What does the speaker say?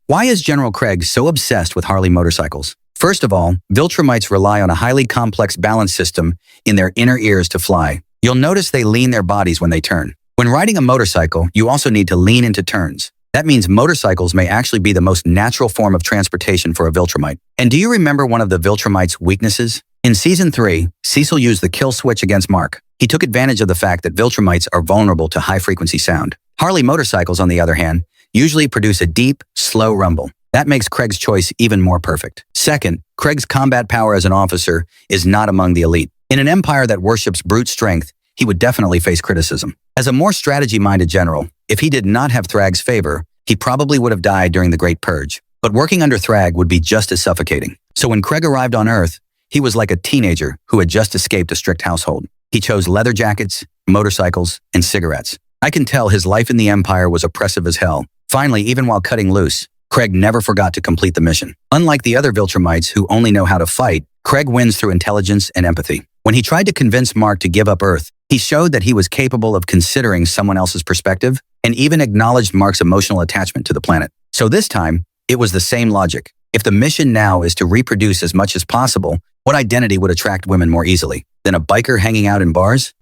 Why is General Kregg so obsessed with Harley motorcycles? First of all, Viltrumites rely on a highly complex balance system in their inner ears to fly. You'll notice they lean their bodies when they turn. When riding a motorcycle, you also need to lean into turns. That means motorcycles may actually be the most natural form of transportation for a Viltrumite. And do you remember one of the Viltrumite's weaknesses? In Season 3, Cecil used the kill switch against Mark. He took advantage of the fact that Viltrumites are vulnerable to high-frequency sound. Harley motorcycles, on the other hand, usually produce a deep, slow rumble. That makes Kregg's choice even more perfect. Second, Kregg's combat power as an officer is not among the elite. In an empire that worships brute strength, he would definitely face criticism. As a more strategy-minded general, if he did not have Thrag's favor, he probably would have died during the Great Purge. But working under Thrag would be just as suffocating. So when Kregg arrived on Earth, he was like a teenager who had just escaped a strict household. He chose leather jackets, motorcycles, and cigarettes. I can tell his life in the Empire was oppressive as hell. Finally, even while cutting loose, Kregg never forgot to complete the mission. Unlike the other Viltrumites who only know how to fight, Kregg wins through intelligence and empathy. When he tried to convince Mark to give up Earth, he showed that he was capable of considering someone else's perspective and even acknowledged Mark's emotional attachment to the planet. So this time, it was the same logic. If the mission now is to reproduce as much as possible, what identity would attract women more easily than a biker hanging out in bars?